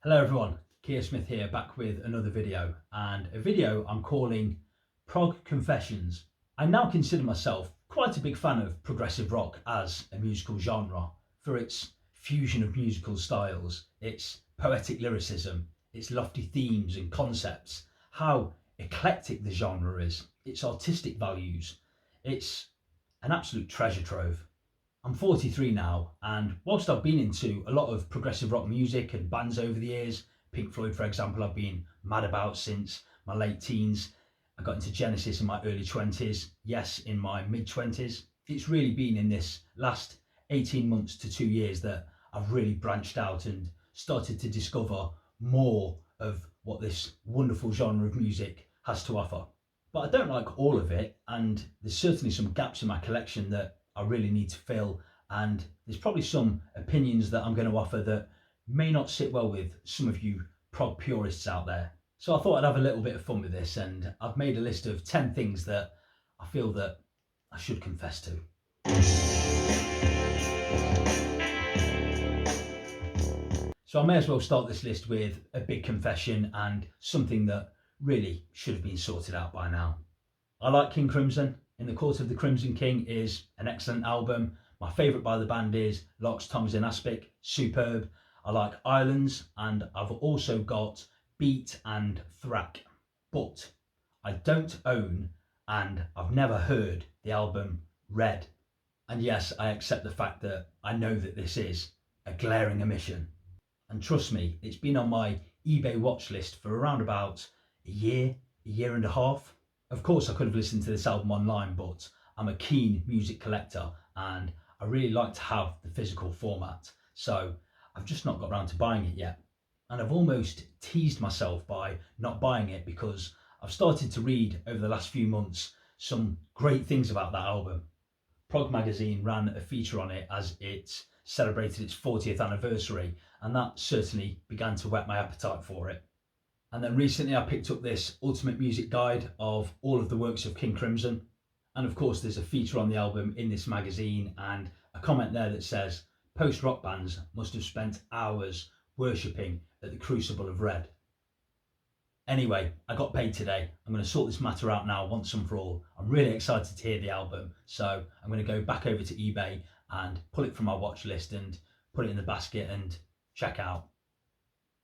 Hello everyone, Keir Smith here, back with another video, and a video I'm calling Prog Confessions. I now consider myself quite a big fan of progressive rock as a musical genre for its fusion of musical styles, its poetic lyricism, its lofty themes and concepts, how eclectic the genre is, its artistic values. It's an absolute treasure trove. I'm 43 now, and whilst I've been into a lot of progressive rock music and bands over the years, Pink Floyd, for example, I've been mad about since my late teens. I got into Genesis in my early 20s, Yes in my mid 20s. It's really been in this last 18 months to 2 years that I've really branched out and started to discover more of what this wonderful genre of music has to offer. But I don't like all of it, and there's certainly some gaps in my collection that I really need to fill, and there's probably some opinions that I'm going to offer that may not sit well with some of you prog purists out there. So I thought I'd have a little bit of fun with this, and I've made a list of 10 things that I feel that I should confess to. So I may as well start this list with a big confession and something that really should have been sorted out by now. I like King Crimson. In the Court of the Crimson King is an excellent album. My favourite by the band is Locks, Tongues and Aspic, superb. I like Islands, and I've also got Beat and Thrack. But I don't own, and I've never heard, the album Red. And yes, I accept the fact that I know that this is a glaring omission. And trust me, it's been on my eBay watch list for around about a year and a half. Of course, I could have listened to this album online, but I'm a keen music collector and I really like to have the physical format. So I've just not got around to buying it yet. And I've almost teased myself by not buying it because I've started to read over the last few months some great things about that album. Prog magazine ran a feature on it as it celebrated its 40th anniversary, and that certainly began to whet my appetite for it. And then recently I picked up this ultimate music guide of all of the works of King Crimson. And of course there's a feature on the album in this magazine and a comment there that says, post-rock bands must have spent hours worshipping at the crucible of Red. Anyway, I got paid today. I'm going to sort this matter out now once and for all. I'm really excited to hear the album. So I'm going to go back over to eBay and pull it from my watch list and put it in the basket and check out.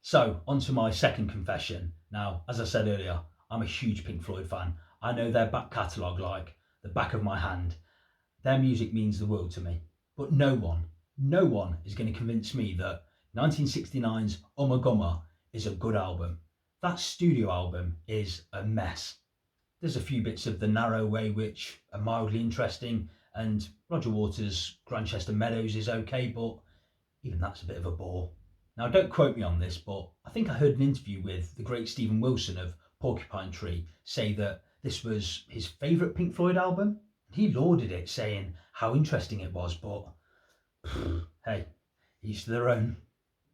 So, on to my second confession. Now, as I said earlier, I'm a huge Pink Floyd fan. I know their back catalogue like the back of my hand. Their music means the world to me. But no one is going to convince me that 1969's Ummagumma is a good album. That studio album is a mess. There's a few bits of The Narrow Way which are mildly interesting, and Roger Waters' Grantchester Meadows is okay, but even that's a bit of a bore. Now, don't quote me on this, but I think I heard an interview with the great Stephen Wilson of Porcupine Tree say that this was his favourite Pink Floyd album. He lauded it, saying how interesting it was, but hey, each to their own.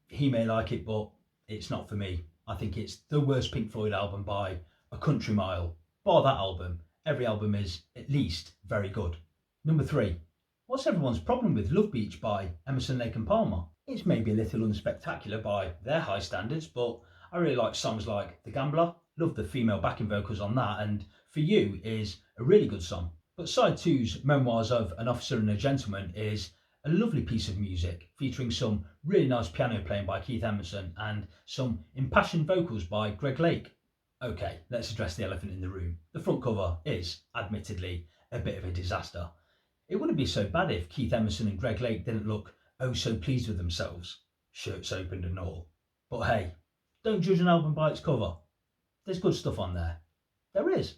He may like it, but it's not for me. I think it's the worst Pink Floyd album by a country mile. Bar that album, every album is at least very good. Number 3. What's everyone's problem with Love Beach by Emerson, Lake and Palmer? It's maybe a little unspectacular by their high standards, but I really like songs like The Gambler, love the female backing vocals on that, and For You is a really good song. But side 2's Memoirs of an Officer and a Gentleman is a lovely piece of music featuring some really nice piano playing by Keith Emerson and some impassioned vocals by Greg Lake. Okay, let's address the elephant in the room. The front cover is, admittedly, a bit of a disaster. It wouldn't be so bad if Keith Emerson and Greg Lake didn't look oh so pleased with themselves, shirts opened and all. But hey, don't judge an album by its cover. There's good stuff on there. There is.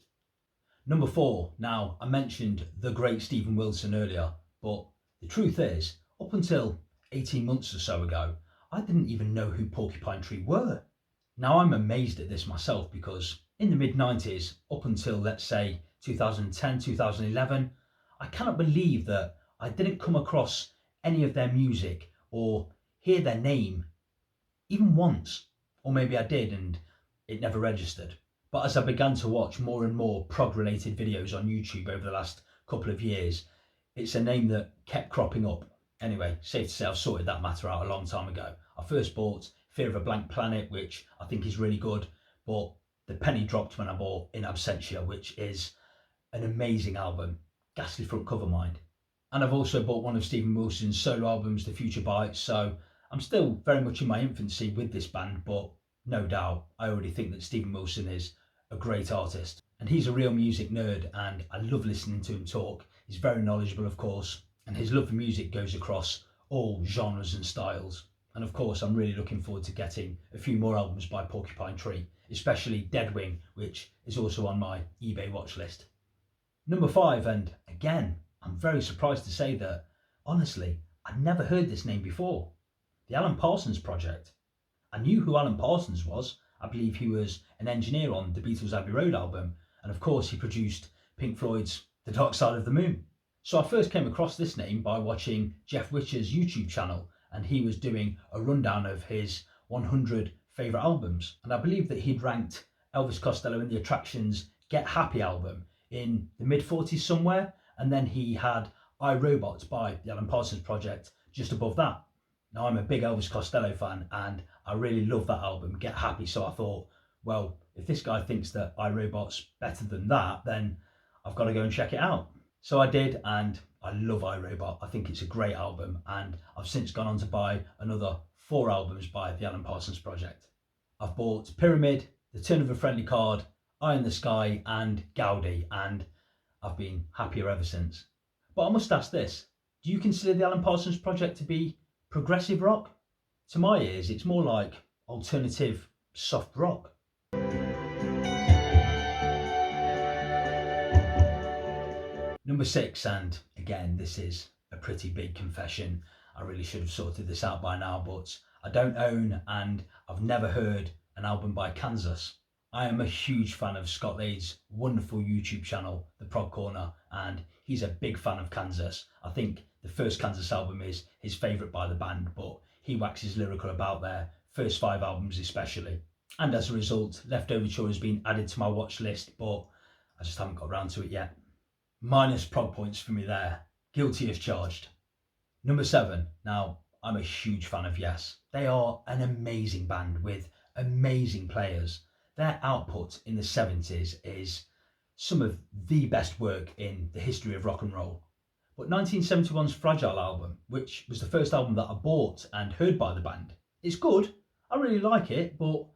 Number 4. Now, I mentioned the great Stephen Wilson earlier, but the truth is, up until 18 months or so ago, I didn't even know who Porcupine Tree were. Now, I'm amazed at this myself because in the mid-90s, up until let's say 2010, 2011, I cannot believe that I didn't come across any of their music or hear their name even once. Or maybe I did and it never registered. But as I began to watch more and more prog related videos on YouTube over the last couple of years, it's a name that kept cropping up. Anyway, safe to say I've sorted that matter out a long time ago. I first bought Fear of a Blank Planet, which I think is really good, but the penny dropped when I bought In Absentia, which is an amazing album. Ghastly front cover, mind. And I've also bought one of Stephen Wilson's solo albums, The Future Bites, so I'm still very much in my infancy with this band, but no doubt I already think that Stephen Wilson is a great artist. And he's a real music nerd, and I love listening to him talk. He's very knowledgeable, of course, and his love for music goes across all genres and styles. And of course, I'm really looking forward to getting a few more albums by Porcupine Tree, especially Deadwing, which is also on my eBay watch list. Number 5, and again, I'm very surprised to say that, honestly, I'd never heard this name before. The Alan Parsons Project. I knew who Alan Parsons was. I believe he was an engineer on the Beatles' Abbey Road album, and of course he produced Pink Floyd's The Dark Side of the Moon. So I first came across this name by watching Jeff Witcher's YouTube channel, and he was doing a rundown of his 100 favourite albums, and I believe that he'd ranked Elvis Costello and the Attractions' Get Happy album in the mid-40s somewhere, and then he had I, Robot by the Alan Parsons Project just above that. Now, I'm a big Elvis Costello fan, and I really love that album, Get Happy, so I thought, well, if this guy thinks that I, Robot's better than that, then I've got to go and check it out. So I did, and I love I, Robot. I think it's a great album, and I've since gone on to buy another 4 albums by the Alan Parsons Project. I've bought Pyramid, The Turn of a Friendly Card, Eye in the Sky, and Gaudi, and I've been happier ever since. But I must ask this, do you consider the Alan Parsons Project to be progressive rock? To my ears, it's more like alternative soft rock. Number 6, and again, this is a pretty big confession. I really should have sorted this out by now, but I don't own and I've never heard an album by Kansas. I am a huge fan of Scott Lade's wonderful YouTube channel, The Prog Corner, and he's a big fan of Kansas. I think the first Kansas album is his favourite by the band, but he waxes lyrical about their first 5 albums especially. And as a result, Leftover has been added to my watch list, but I just haven't got around to it yet. Minus prog points for me there. Guilty as charged. Number 7. Now, I'm a huge fan of Yes. They are an amazing band with amazing players. Their output in the 70s is some of the best work in the history of rock and roll. But 1971's Fragile album, which was the first album that I bought and heard by the band, it's good. I really like it, but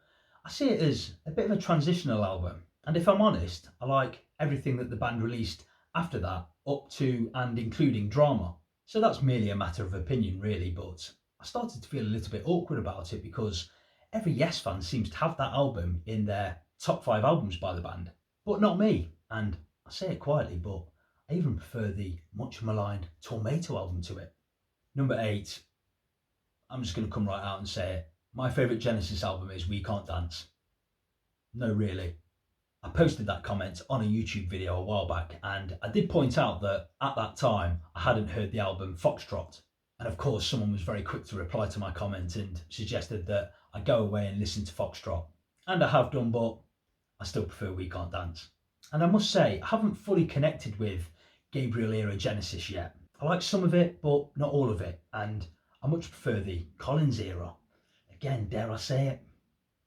I see it as a bit of a transitional album. And if I'm honest, I like everything that the band released after that, up to and including Drama. So that's merely a matter of opinion really, but I started to feel a little bit awkward about it because every Yes fan seems to have that album in their top 5 albums by the band, but not me. And I say it quietly, but I even prefer the much maligned Tormato album to it. Number 8, I'm just going to come right out and say it. My favourite Genesis album is We Can't Dance. No, really. I posted that comment on a YouTube video a while back, and I did point out that at that time I hadn't heard the album Foxtrot. And of course someone was very quick to reply to my comment and suggested that I go away and listen to Foxtrot. And I have done, but I still prefer We Can't Dance. And I must say, I haven't fully connected with Gabriel era Genesis yet. I like some of it, but not all of it, and I much prefer the Collins era. Again, dare I say it?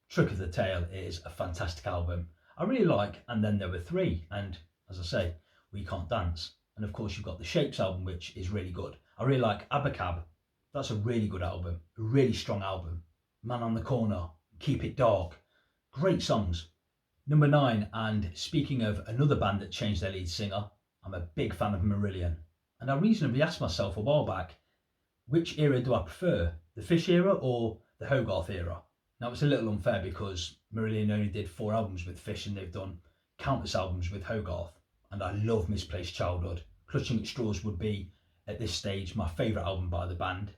Trick of the Tail is a fantastic album. I really like And Then There Were Three, and as I say, We Can't Dance. And of course you've got the Shapes album, which is really good. I really like Abacab. That's a really good album, a really strong album. Man on the Corner, Keep It Dark, great songs. Number 9, and speaking of another band that changed their lead singer, I'm a big fan of Marillion. And I reasonably asked myself a while back, which era do I prefer, the Fish era or the Hogarth era? Now it's a little unfair because Marillion only did 4 albums with Fish and they've done countless albums with Hogarth. And I love Misplaced Childhood. Clutching at Straws would be, at this stage, my favourite album by the band.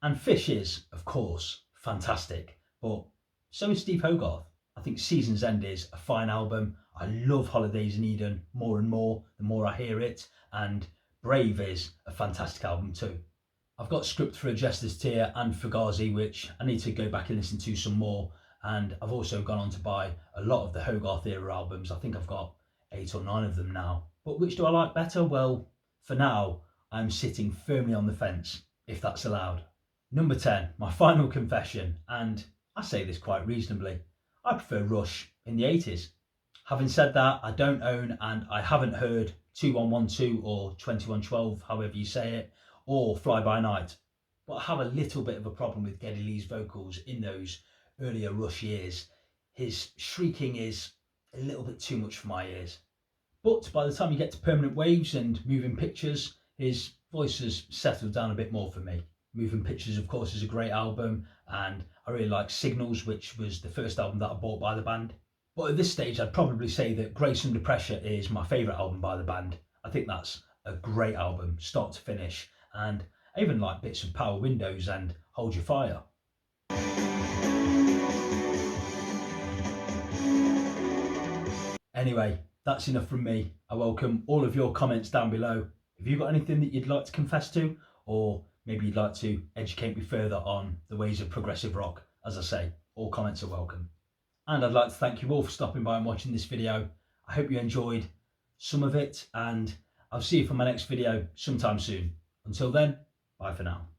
And Fish is, of course, fantastic, but so is Steve Hogarth. I think Season's End is a fine album. I love Holidays in Eden more and more, the more I hear it, and Brave is a fantastic album too. I've got Script for a Jester's Tear and Fugazi, which I need to go back and listen to some more, and I've also gone on to buy a lot of the Hogarth era albums. I think I've got 8 or 9 of them now. But which do I like better? Well, for now, I'm sitting firmly on the fence, if that's allowed. Number 10, my final confession, and I say this quite reasonably. I prefer Rush in the 80s. Having said that, I don't own and I haven't heard 2112 or 2112, however you say it, or Fly By Night. But I have a little bit of a problem with Geddy Lee's vocals in those earlier Rush years. His shrieking is a little bit too much for my ears. But by the time you get to Permanent Waves and Moving Pictures, his voice has settled down a bit more for me. Moving Pictures, of course, is a great album, and I really like Signals, which was the first album that I bought by the band. But at this stage, I'd probably say that Grace Under Pressure is my favourite album by the band. I think that's a great album, start to finish, and I even like bits of Power Windows and Hold Your Fire. Anyway, that's enough from me. I welcome all of your comments down below. Have you got anything that you'd like to confess to, or maybe you'd like to educate me further on the ways of progressive rock? As I say, all comments are welcome. And I'd like to thank you all for stopping by and watching this video. I hope you enjoyed some of it, and I'll see you for my next video sometime soon. Until then, bye for now.